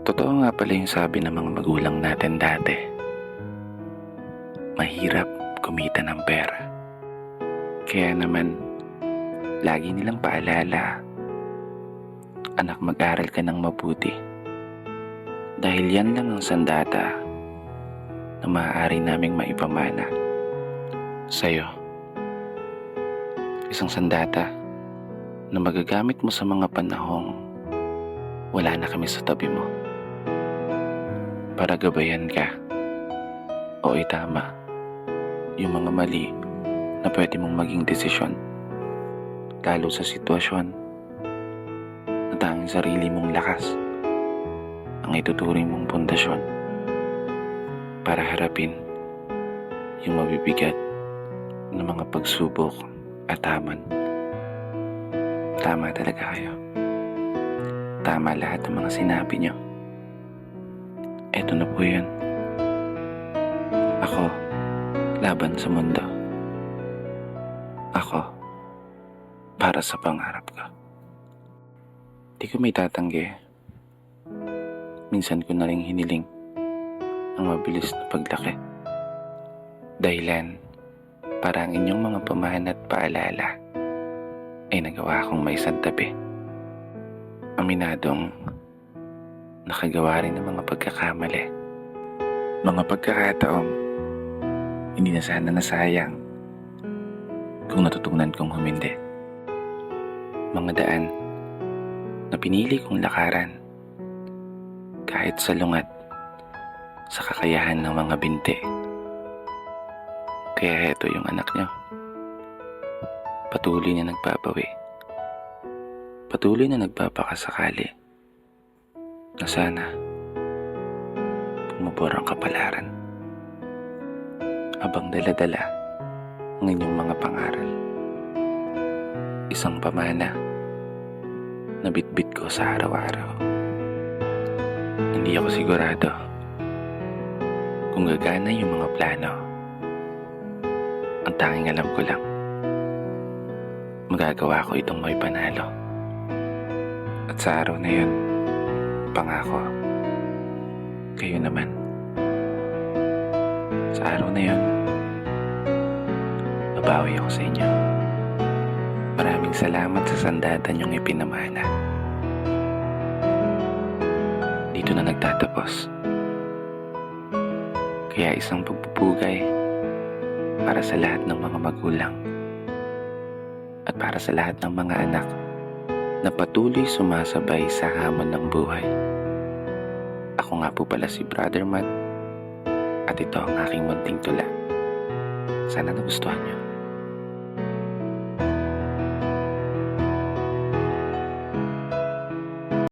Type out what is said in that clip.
Totoo nga pala yung sabi ng mga magulang natin dati. Mahirap kumita ng pera. Kaya naman, lagi nilang paalala, anak, mag-aral ka ng mabuti. Dahil yan lang ang sandata na maaari naming maipamana sa'yo. Isang sandata na magagamit mo sa mga panahong wala na kami sa tabi mo. Para gabayan ka o itama yung mga mali na pwede mong maging desisyon, lalo sa sitwasyon na tanging sarili mong lakas ang ituturing mong pundasyon para harapin yung mabibigat na mga pagsubok at hamon. Tama talaga kayo. Tama lahat ng mga sinabi nyo. Eto na po yun. Ako, laban sa mundo. Ako, para sa pangarap ko. Di ko may tatanggi. Minsan ko na rin hiniling ang mabilis na paglaki. Dahilan para ang inyong mga pamahan at paalala ay nagawa kong may santabi. Aminadong nakagawa rin ng mga pagkakamali. Mga pagkakataong hindi na sana nasayang kung natutunan kong humindi. Mga daan na pinili kong lakaran kahit salungat sa kakayahan ng mga binti. Kaya heto yung anak nyo. Patuloy na nagbabawi. Patuloy na nagpapakasakali na sana pumabor ang kapalaran habang dala-dala ang inyong mga pangaral. Isang pamana na bitbit ko sa araw-araw. Hindi ako sigurado kung gagana yung mga plano. Ang tanging alam ko lang, magagawa ko itong may panalo. At sa araw na yun, pangako, kayo naman. Sa araw na yun, babawi ako sa inyo. Maraming salamat sa sandata niyong ipinamana. Dito na nagtatapos. Kaya isang pagpupugay para sa lahat ng mga magulang at para sa lahat ng mga anak na patuloy sumasabay sa hamon ng buhay. Ako nga po pala si Brother Matt at ito ang aking munting tula. Sana nagustuhan niyo.